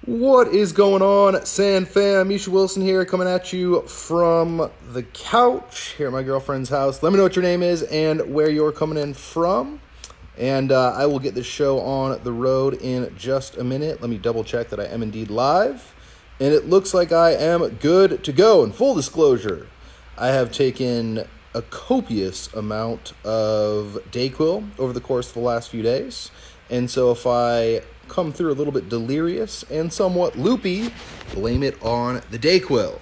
What is going on, San Fam? Misha Wilson here, coming at you from the couch here at my girlfriend's house. Let me know what your name is and where you're coming in from, and I will get this show on the road in just a minute. Let me double check that I am indeed live, and it looks like I am good to go. In full disclosure, I have taken a copious amount of Dayquil over the course of the last few days, and so if I come through a little bit delirious and somewhat loopy, blame it on the Dayquil.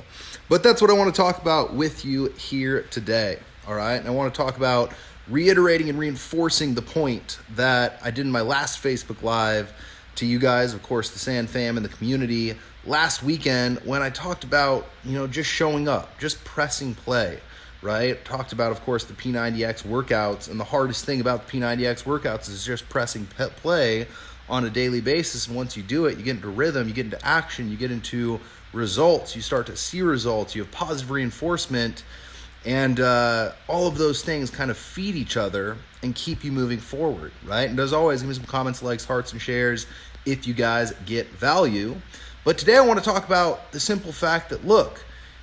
But that's what I want to talk about with you here today, all right? And I want to talk about reiterating and reinforcing the point that I did in my last Facebook Live to you guys, of course, the San Fam and the community, last weekend when I talked about, just showing up, just pressing play, right? Talked about, of course, the P90X workouts, and the hardest thing about the P90X workouts is just pressing play on a daily basis. And once you do it, you get into rhythm, you get into action, you get into results, you start to see results, you have positive reinforcement, and all of those things kind of feed each other and keep you moving forward, right? And as always, give me some comments, likes, hearts, and shares if you guys get value. But today I want to talk about the simple fact that, look,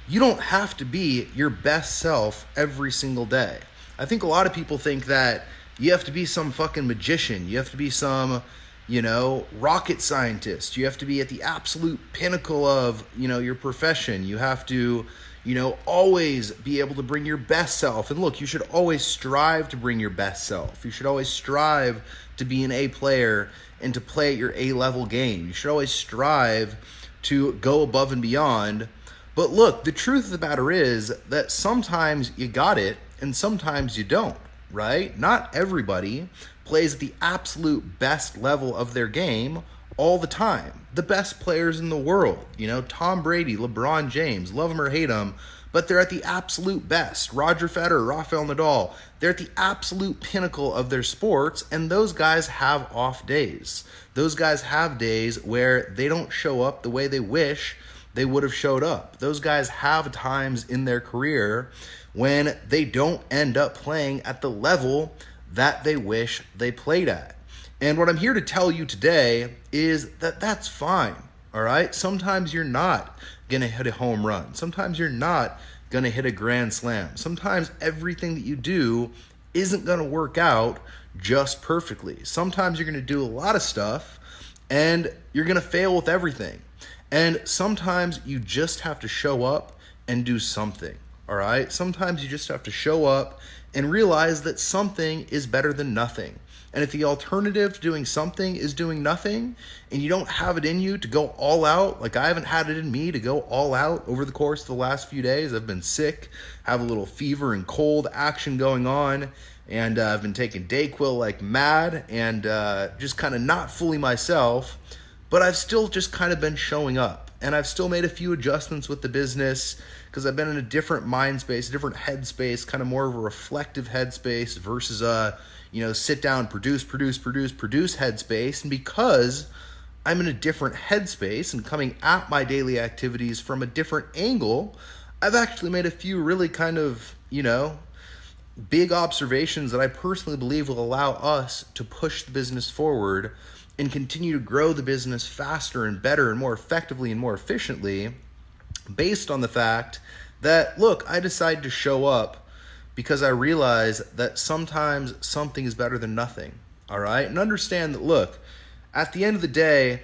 you don't have to be your best self every single day. I think a lot of people think that you have to be some fucking magician, you have to be some rocket scientist. You have to be at the absolute pinnacle of, your profession. You have to, always be able to bring your best self. And look, you should always strive to bring your best self. You should always strive to be an A player and to play at your A-level game. You should always strive to go above and beyond. But look, the truth of the matter is that sometimes you got it and sometimes you don't, right? Not everybody plays at the absolute best level of their game all the time. The best players in the world, Tom Brady, LeBron James, love them or hate them, but they're at the absolute best. Roger Federer, Rafael Nadal, they're at the absolute pinnacle of their sports, and those guys have off days. Those guys have days where they don't show up the way they wish they would have showed up. Those guys have times in their career when they don't end up playing at the level that they wish they played at. And what I'm here to tell you today is that that's fine, all right? Sometimes you're not going to hit a home run. Sometimes you're not going to hit a grand slam. Sometimes everything that you do isn't going to work out just perfectly. Sometimes you're going to do a lot of stuff and you're going to fail with everything. And sometimes you just have to show up and do something, all right? Sometimes you just have to show up and realize that something is better than nothing. And if the alternative to doing something is doing nothing, and you don't have it in you to go all out, like I haven't had it in me to go all out over the course of the last few days. I've been sick, have a little fever and cold action going on, and I've been taking Dayquil like mad, and just kind of not fully myself, but I've still just kind of been showing up. And I've still made a few adjustments with the business because I've been in a different mind space, a different headspace, kind of more of a reflective headspace versus a, sit down, produce headspace. And because I'm in a different headspace and coming at my daily activities from a different angle, I've actually made a few really kind of, big observations that I personally believe will allow us to push the business forward and continue to grow the business faster and better and more effectively and more efficiently, based on the fact that, look, I decided to show up because I realize that sometimes something is better than nothing, all right? And understand that, look, at the end of the day,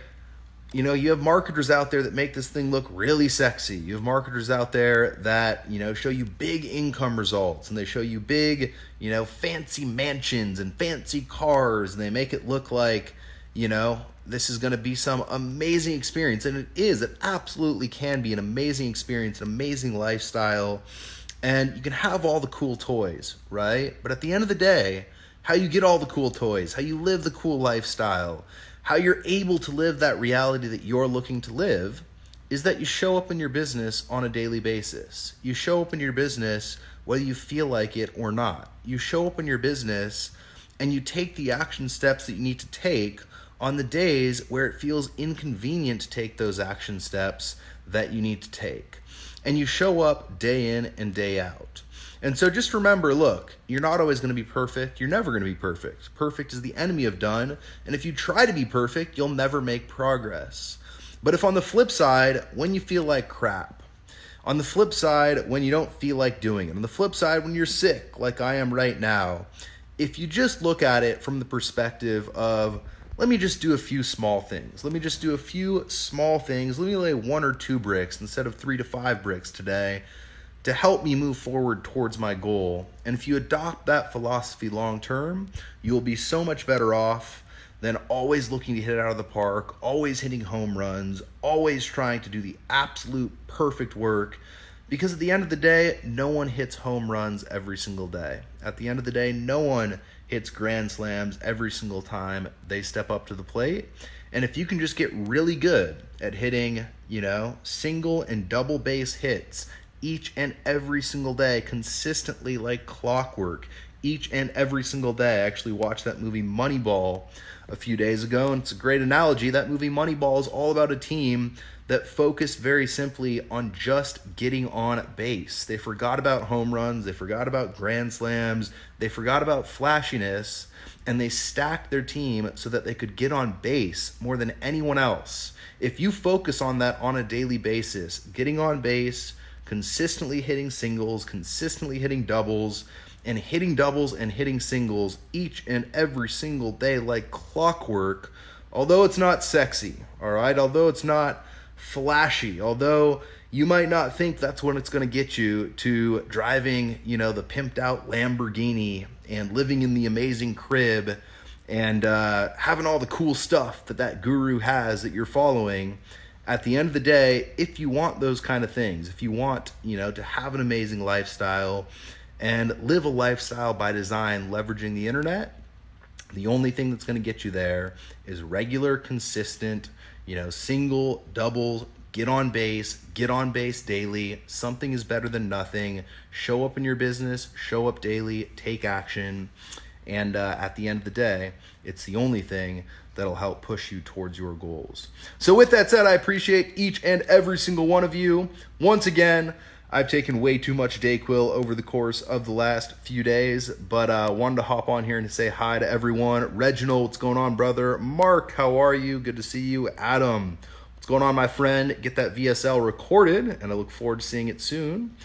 you have marketers out there that make this thing look really sexy. You have marketers out there that, show you big income results, and they show you big, fancy mansions and fancy cars, and they make it look like, this is going to be some amazing experience. And it is. It absolutely can be an amazing experience, an amazing lifestyle. And you can have all the cool toys, right? But at the end of the day, how you get all the cool toys, how you live the cool lifestyle, how you're able to live that reality that you're looking to live, is that you show up in your business on a daily basis. You show up in your business whether you feel like it or not. You show up in your business and you take the action steps that you need to take on the days where it feels inconvenient to take those action steps that you need to take. And you show up day in and day out. And so just remember, look, you're not always going to be perfect. You're never going to be perfect. Perfect is the enemy of done. And if you try to be perfect, you'll never make progress. But if on the flip side, when you feel like crap, on the flip side, when you don't feel like doing it, on the flip side, when you're sick, like I am right now, if you just look at it from the perspective of, let me just do a few small things. Let me just do a few small things. Let me lay 1 or 2 bricks instead of 3 to 5 bricks today to help me move forward towards my goal. And if you adopt that philosophy long term, you'll be so much better off than always looking to hit it out of the park, always hitting home runs, always trying to do the absolute perfect work. Because at the end of the day, no one hits home runs every single day. At the end of the day, no one hits grand slams every single time they step up to the plate. And if you can just get really good at hitting, single and double base hits each and every single day, consistently like clockwork, each and every single day. I actually watched that movie Moneyball a few days ago, and it's a great analogy. That movie Moneyball is all about a team that focused very simply on just getting on base. They forgot about home runs, they forgot about grand slams, they forgot about flashiness, and they stacked their team so that they could get on base more than anyone else. If you focus on that on a daily basis, getting on base, consistently hitting singles, consistently hitting doubles, and hitting singles each and every single day like clockwork, although it's not sexy, all right? Although it's not flashy, although you might not think that's what it's going to get you to driving, the pimped out Lamborghini and living in the amazing crib and having all the cool stuff that guru has that you're following. At the end of the day, if you want those kind of things, if you want, to have an amazing lifestyle and live a lifestyle by design, leveraging the internet, the only thing that's going to get you there is regular, consistent, single, doubles, get on base daily. Something is better than nothing. Show up in your business, show up daily, take action. And at the end of the day, it's the only thing that'll help push you towards your goals. So with that said, I appreciate each and every single one of you. Once again, I've taken way too much Dayquil over the course of the last few days, but wanted to hop on here and say hi to everyone. Reginald, what's going on, brother? Mark, how are you? Good to see you. Adam, what's going on, my friend? Get that VSL recorded, and I look forward to seeing it soon.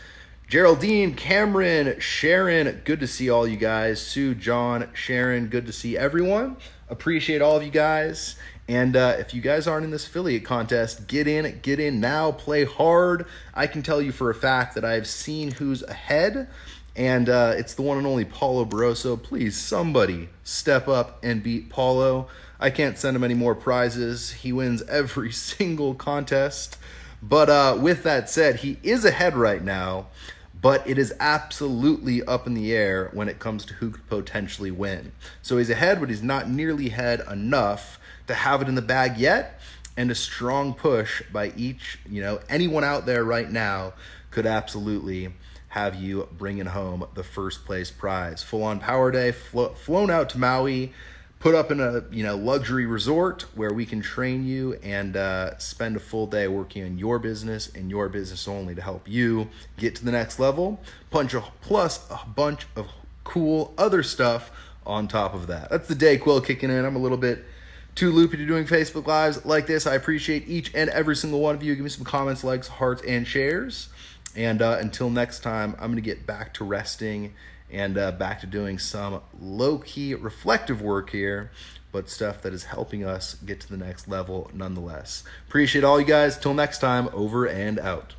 Geraldine, Cameron, Sharon, good to see all you guys. Sue, John, Sharon, good to see everyone. Appreciate all of you guys. And if you guys aren't in this affiliate contest, get in now, play hard. I can tell you for a fact that I've seen who's ahead, and it's the one and only Paulo Barroso. Please, somebody step up and beat Paulo. I can't send him any more prizes. He wins every single contest. But with that said, he is ahead right now, but it is absolutely up in the air when it comes to who could potentially win. So he's ahead, but he's not nearly ahead enough to have it in the bag yet, and a strong push by anyone out there right now could absolutely have you bringing home the first place prize. Full on power day, flown out to Maui, put up in a luxury resort where we can train you and spend a full day working on your business and your business only to help you get to the next level, plus a bunch of cool other stuff on top of that. That's the Dayquil kicking in. I'm a little bit too loopy to doing Facebook Lives like this. I appreciate each and every single one of you. Give me some comments, likes, hearts, and shares. And until next time, I'm going to get back to resting and back to doing some low-key reflective work here, but stuff that is helping us get to the next level nonetheless. Appreciate all you guys. Till next time, over and out.